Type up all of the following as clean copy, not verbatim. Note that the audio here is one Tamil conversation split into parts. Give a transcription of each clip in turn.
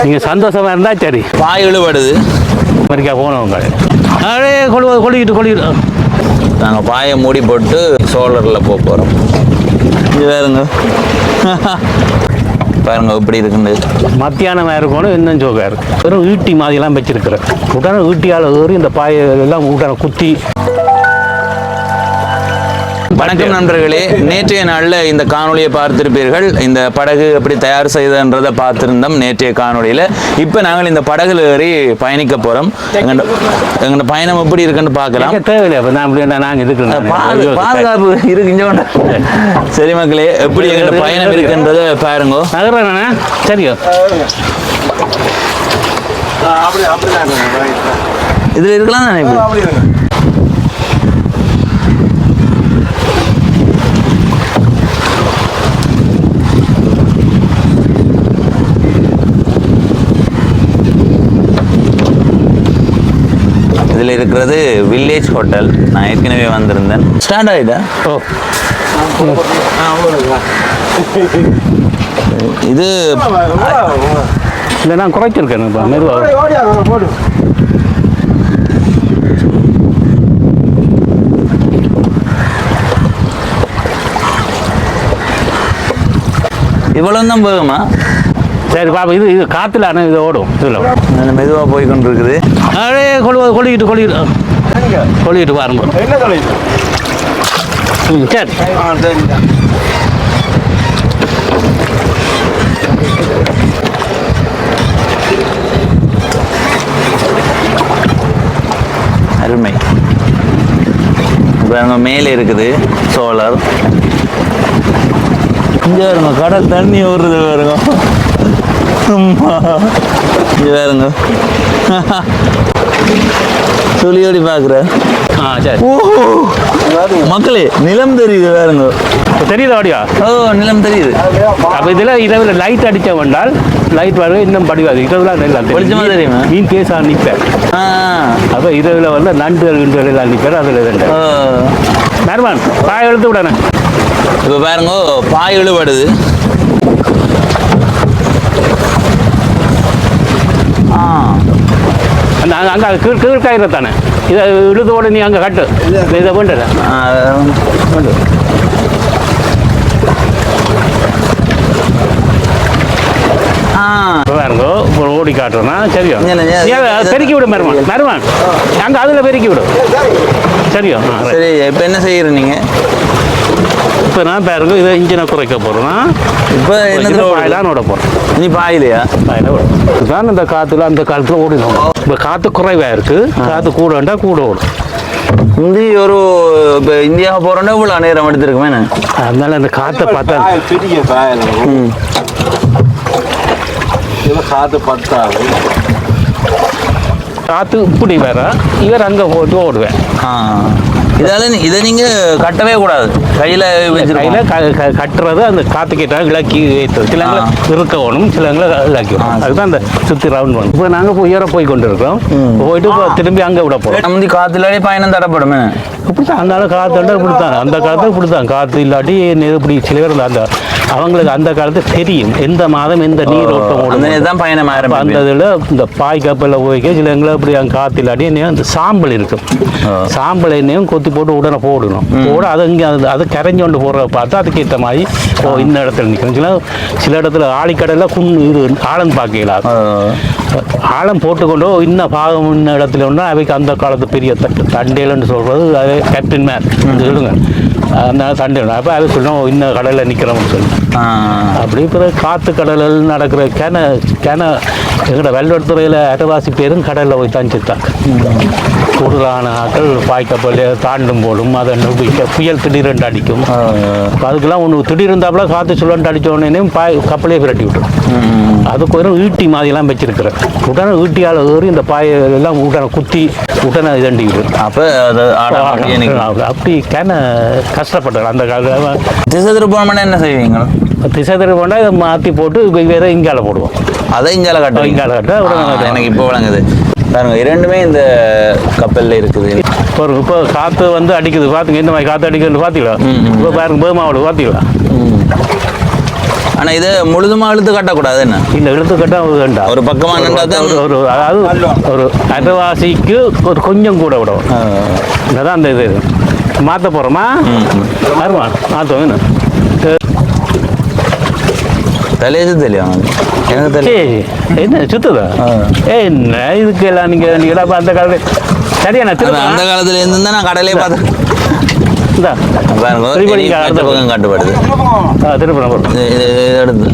நீங்கள் சந்தோஷமாக இருந்தால் சரி. பாய் இழுபடுது அமெரிக்கா போனவங்க அதே கொள்ளிட்டு நாங்கள் பாயை மூடி போட்டு சோலரில் போகிறோம். இது வேறுங்க பாருங்க எப்படி இருக்குன்னு. மத்தியானமாக இருக்கணும் இன்னும் ஜோகா இருக்கு. வெறும் ஈட்டி மாதிரிலாம் வச்சிருக்கிறேன். உடனே ஈட்டியால் ஏறி இந்த பாயை எல்லாம் உடனே குத்தி. வணக்கம் நண்பர்களே, நேற்றைய நாளில் இந்த காணொலியை பார்த்திருப்பீர்கள். இந்த படகு எப்படி தயார் செய்தன்றதை பார்த்துருந்தோம் நேற்றைய காணொலியில். இப்போ நாங்கள் இந்த படகுல ஏறி பயணிக்க போகிறோம். எங்களோட பயணம் எப்படி இருக்குன்னு பார்க்கலாம். தேவையில்லை நாங்கள் இருக்கிறோம், பாதுகாப்பு இருக்குங்க. சரி மக்களே, எப்படி எங்களோட பயணம் இருக்குன்றதை பாருங்க. நகர்றேண்ணா சரியோ. இதில் இருக்கலாம் தானே. இதில் இருக்கிறது வில்லேஜ் ஹோட்டல். நான் ஏற்கனவே வந்திருந்தேன். ஸ்டார்ட் ஆகிட்டா? ஓ, இது இல்லை நான் குறைச்சிருக்கேன். மெதுவாக இவ்வளோ தான் போகுமா? சரி பாப்பா, இது காற்றுல ஆனால் இது ஓடும். இதில் மெதுவாக போய் கொண்டு இருக்குது. அதே கொள்ளிட்டு பாருங்க. சரி அருமை. இப்போ மேலே இருக்குது சோலார். இங்கே வருங்க கடல் தண்ணி ஓடுறது பாருங்க. இங்கே பாருங்க சொல்லியோடி பார்க்குற. சரி மக்களே, நிலம் தெரியுது பாருங்க. தெரியுது அப்படியா? ஓ, நிலம் தெரியுது. அப்போ இதில் இரவில் லைட் அடித்த வந்தால் லைட் வர இன்னும் படிவாது. இரவுலாம் நல்லா வெளிச்சமா தெரியுமா? மீன் கேஸாக நிற்பேன். அப்போ இரவில் வந்து நண்டுகள் எல்லாம் நிற்பேன். அதில் ரெண்டு நர்மான் பாய் எழுத்து விடணே. இப்போ பாருங்க பாய் இழுபடுது. அங்கே கீழ்காயிர தானே இதை இழுதோட நீ அங்கே கட்டு. இதை பண்ணுற பாருங்க ஒரு ஓடி காட்டுறேன்னா சரியோ. பெருக்கி விடும் மருமான் அங்கே அதில் பெருக்கி விடும். சரியோ. சரி, இப்போ என்ன செய்யற நீங்கள்? இப்போ நான் பாருங்க இதை இன்ஜினை குறைக்க போகிறேன்னா இப்போ என்ன பாயெல்லாம் ஓட போகிறேன். நீ பாயிலையா? பாயில் ஓடும். இதுதான் இந்த காற்றுல அந்த காலத்தில் ஓடிடும். இப்போ காற்று குறைவாக இருக்குது. காற்று கூட வேண்டாம் கூட ஓடும். இந்தி ஒரு இப்போ இந்தியாவை போகிறோன்னா இவ்வளோ நேரம் எடுத்துருக்குமே. அதனால அந்த காற்றை பார்த்தா காற்று பத்தாது. காற்று இப்படி வேற இவர் அங்கே போட்டு ஓடுவேன். இதை நீங்கள் கட்டவே கூடாது. கையில் கட்டுறது அந்த காற்று கேட்டால் இலக்கி ஏற்றுறது. சிலங்களை இருக்கணும், சிலங்களை இலக்கி வரும். அதுதான் அந்த சுற்றி ரவுண்ட் பண்ணும். இப்போ நாங்கள் உயர போய் கொண்டு இருக்கிறோம். போயிட்டு இப்போ திரும்பி அங்கே விட போகிறோம். நம்ம காற்றுலாடி பயணம் தடப்படுமே. இப்படித்தான் அந்த காற்று இப்படித்தான். அந்த காலத்தில் இப்படித்தான். காற்று இல்லாட்டி இப்படி சில பேர் அந்த அவங்களுக்கு அந்த காலத்தில் தெரியும் எந்த மாதம் எந்த நீர் ஓட்டம் தான் பயணம். அந்த இதில் இந்த பாய் கப்பலில் போய்க்க சிலங்களை இப்படி அங்கே காற்று இல்லாட்டி என்னையும் அந்த சாம்பல் இருக்கும். சாம்பல் எண்ணெயும் கொத்தி போட்டு உடனே போடணும். போட அது இங்கே அது கரைஞ்சி கொண்டு போடுறத பார்த்து அதுக்கேற்ற மாதிரி இந்த இடத்துல நிற்கணும். சில இடத்துல ஆழிக்கடலில் இது ஆழம் பார்க்கலாம். ஆழம் போட்டுக்கொண்டோ இன்னும் பாகம் இன்ன இடத்துல ஒன்றா அவைக்கு அந்த காலத்து பெரிய தண்டையிலன்னு சொல்கிறது அது கேப்டன் மேன் சொல்லுங்க. அந்த சண்டை அப்போ அதை சொல்லணும் இன்னும் கடலில் நிற்கிறோம்னு சொல்லி. அப்படி பிறகு காற்று கடலில் நடக்கிற எங்களோட வெள்ளத்துறையில் அரைவாசி பேரும் கடலில் போய் தஞ்சிட்டாங்க. கூடுதலான ஆட்கள் பாய்க்கப்பல் தாண்டும் போடும். அதை புயல் திடீரென்று அடிக்கும். அதுக்கெல்லாம் ஒன்று திடீர்ந்தாப்புல காற்று சுழண்டு அடித்த உடனே கப்பலையே பிரட்டி விட்டுரும். அதுக்கு ஒரு ஈட்டி மாதிரிலாம் வச்சிருக்கிறேன். உடனே ஈட்டியால் ஏறி இந்த பாயெல்லாம் உடனே குத்தி உடனே இதண்டி விடும். அப்போ அப்படி கஷ்டப்பட்டார் அந்த காலத்தில். திசை திருப்பம் என்ன செய்வீங்க? திசை திருப்பம்னா இதை மாற்றி போட்டு வேற இங்கால போடுவோம். அதை இங்கால கட்டுவோம். இங்கால கட்ட எனக்கு இப்போ வழங்குது பாருங்க. இரண்டுமே இந்த கப்பலில் இருக்குது. இப்போ காற்று வந்து அடிக்குது பார்த்துங்க. இந்த மாதிரி காற்று அடிக்கிறது பார்த்தீங்களா? இப்போ பாருங்க பேமாவோட பார்த்தீங்களா? ஆனா இதை முழுதுமா இழுத்து கட்டக்கூடாது என்ன? இல்லை இழுத்து கட்ட வேண்டாம். ஒரு பக்கமா ஒரு அதாவது ஒரு அரைவாசிக்கு ஒரு கொஞ்சம் கூட விடும். இதுதான் அந்த இது மாற்ற போகிறோமா? வருமா மாற்றுவோம் என்ன தலையது தெரியும் எனக்கு தெரியும். என்ன சுத்துதா? என்ன இதுக்கு எல்லாம் நீங்கள் அந்த காலத்தில் சரியான அந்த காலத்துல இருந்து தான் நான் கடையிலே பார்த்தேன். அடுத்த பக்கம் காட்டுப்படுது. திருப்பணம் எடுத்து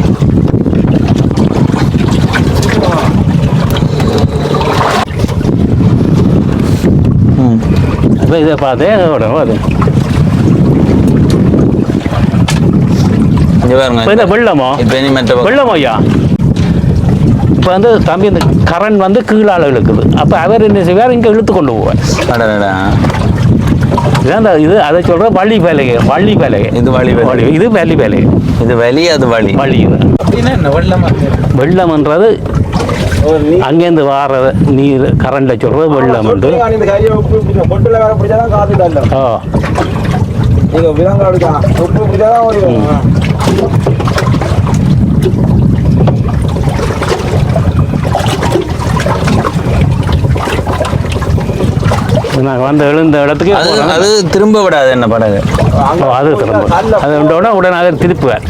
அப்போ இதை பார்த்தேன் அது பாருங்க வெள்ளமோ வெள்ளமோ ஐயா. இப்போ வந்து தம்பி இந்த கரண்ட் வந்து கீழால் இழுக்குது. அப்போ அவர் என்ன செய்வார், இங்கே இழுத்து கொண்டு போவார். இதான் இது அதை சொல்கிற வழி வேலையை இது வழி இது வேலி வேலை இது வலி அது வழி வெள்ளம்ன்றது அங்கேருந்து வார நீர் கரண்ட்டை சொல்கிறது வெள்ளம் உண்டு. நாங்கள் வந்து எழுந்த இடத்துக்கு அது திரும்ப விடாது என்ன படகு. அது திரும்ப அது உடனே உடனே அதை திருப்புவேன்.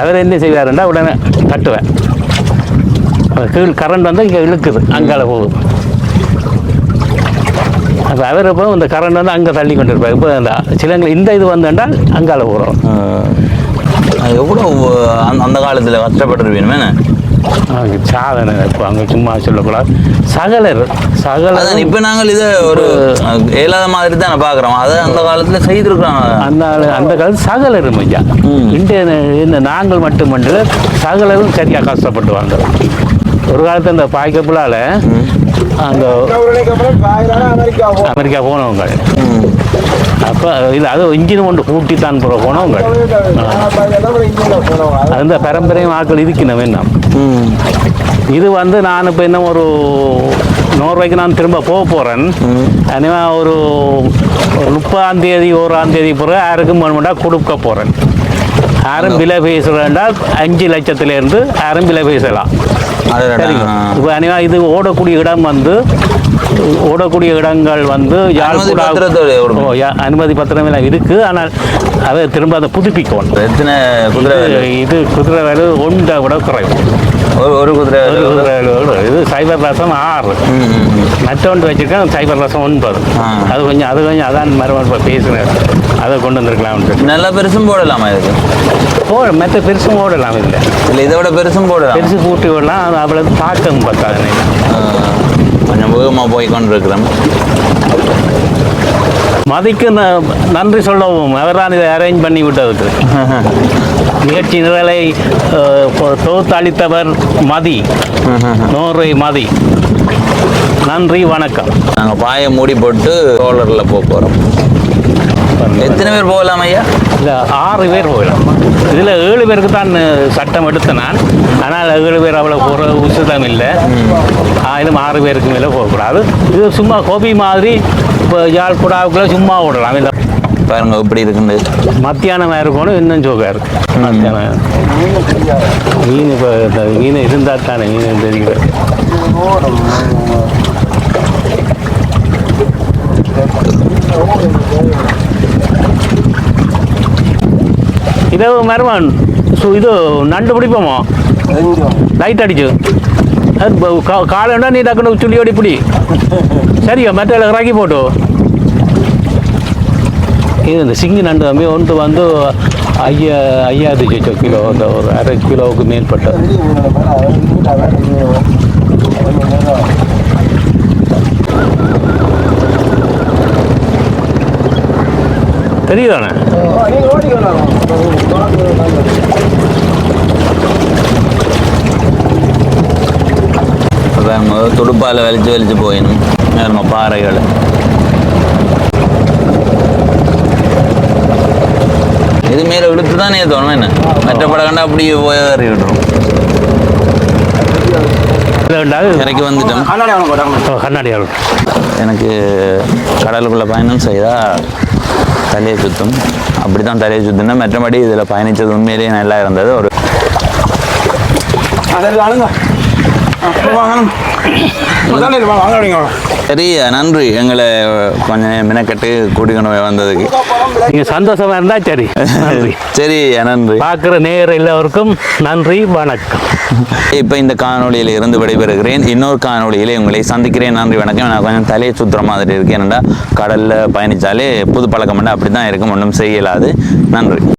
அவர் என்ன செய்வாருன்னா உடனே தட்டுவேன். கீழ் கரண்ட் வந்து இங்கே இழுக்குது, அங்கால போகுது. அப்போ அவர் இப்போ இந்த கரண்ட் வந்து அங்கே தள்ளி கொண்டு இருப்பார். இப்போ இந்த சிலங்கள் இந்த இது வந்தால் அங்கால போகிறோம். எவ்வளோ அந்த காலத்தில் கஷ்டப்பட்டுருவீங்க சாதனை. இப்போ அங்கே சும்மா சொல்லக்கூடாது. சகலர் இப்போ நாங்கள் இதை ஒரு இயலாத மாதிரி தான் பார்க்குறோம். அதை அந்த காலத்தில் செய்திருக்கிறோம். அந்த காலத்தில் சகலரும் ஐயா. இந்த நாங்கள் மட்டுமன்ற சகலரும் சரியாக கஷ்டப்பட்டுவாங்க. ஒரு காலத்தில் இந்த பாய்க்கப்புலால் அந்த அமெரிக்கா போனவங்க. அப்போ இல்லை அது இன்ஜின் கொண்டு கூட்டித்தான் போனவங்க. அந்த பரம்பரையும் ஆக்கள் இருக்கணும் வேணும். இது வந்து நான் இப்போ இன்னும் ஒரு 100 ரூபாய்க்கு நான் திரும்ப போக போகிறேன். அதனால் ஒரு 30ஆம் தேதி 1ஆம் தேதி பிறகு யாருக்கும் வேணுமெண்டா கொடுக்க போகிறேன். யாரும் விலை பேசுகிறேன்டா 5 லட்சத்துலேருந்து யாரும் விலை பேசலாம். இப்போ அனிவா இது ஓடக்கூடிய இடம் வந்து ஓடக்கூடிய இடங்கள் வந்து அனுமதி பத்திரம் எல்லாம் இருக்குது. ஆனால் அதை திரும்ப அதை புதுப்பிக்கணும். இது குதிரை வேலை ஒன்றை விட குறைவு. ஒரு குதிரை இது சைபர் ரசம் 6 மற்றொன்று வச்சுருக்கேன். சைபர் ரசம் 9. அது கொஞ்சம் அதான் மறுபடியும் பேசுகிறேன். அதை கொண்டு வந்துருக்கலாம். நல்லா பெருசும் போடலாமா இதுக்கு? மற்ற பெருசும் போடலாம். இல்லை இதை விட பெருசும் போடலாம். பெருசு கூட்டி விடலாம். அது அவ்வளோ தாக்கம் பார்த்தாது. கொஞ்சம் வேகமாக போய் கொண்டு இருக்கிறோம். மதிக்கு நன்றி சொல்லவும் அவர்தான் இதை அரேஞ்ச் பண்ணி விட்டதுக்கு. நிகழ்ச்சி நிரலை தொகுத்தளித்தவர் மதி, நோர்வை மதி. நன்றி, வணக்கம். நாங்கள் பாயை மூடி போட்டு ரோலரில் போகிறோம். எத்தனை பேர் போகலாம் ஐயா? இல்லை 6 பேர் போகலாம். இதில் 7 பேருக்கு தான் சட்டம் எடுத்தேன் நான். ஆனால் 7 பேர் அவ்வளோ போகிற உசிதம் இல்லை. ஆயிரம் 6 பேருக்கு மேலே போகக்கூடாது. இது சும்மா கோபி மாதிரி இப்போ யாழ் குடாவுக்குள்ளே சும்மா விடலாம். இல்லை பாருங்க எப்படி இருக்குன்னு. மத்தியானம் இருக்கணும், இன்னும் ஜோக்காக இருக்கு. மத்தியானம் மீன் இப்போ மீன் இருந்தால் தானே மீன் தெரியுது. இரவு மருமன் இது நண்டு பிடிப்போமோ? லைட் அடிச்சு அது காலைண்டா நீ டக்குனு சுள்ளியோடி பிடி. சரியா மற்ற இறக்கி போட்டு இது இந்த சிங்கி நண்டு தம்பி ஒன்று வந்து 5000 கிலோ. அந்த ஒரு 1/2 கிலோவுக்கு மேற்பட்ட தெரியுதானே? துடுப்பால் வலிச்சு போயிடும். நம்ம பாறைகள் இது மேலே இழுத்து தான் தோணும். என்ன மற்ற படம் கண்டா அப்படியே போய் விட்டுரும். கரைக்கு வந்துட்டோம். கண்ணாடி எனக்கு கடலுக்குள்ள பயணம் செய்தால் தலையை சுற்றும். அப்படி தான் தலையை சுற்றினா, மற்றபடி இதில் பயணித்தது உண்மையிலேயே நல்லா இருந்தது. ஒரு சரி, நன்றி எங்களை கொஞ்சம் மினக்கட்டு கூட்டிக்கொண்டு வந்ததுக்கு. நீங்கள் சந்தோஷமா இருந்தா சரி. நன்றி. சரி, நன்றி. பார்க்குற நேரம் எல்லோருக்கும் நன்றி, வணக்கம். இப்போ இந்த காணொலியில் இருந்து விடைபெறுகிறேன். இன்னொரு காணொலியில் உங்களை சந்திக்கிறேன். நன்றி, வணக்கம். நான் கொஞ்சம் தலையை சுற்றுற மாதிரி இருக்கேன். ஏன்னா கடலில் பயணித்தாலே புது பழக்கம் அப்படி தான் இருக்கும், ஒன்றும் செய்யலாது. நன்றி.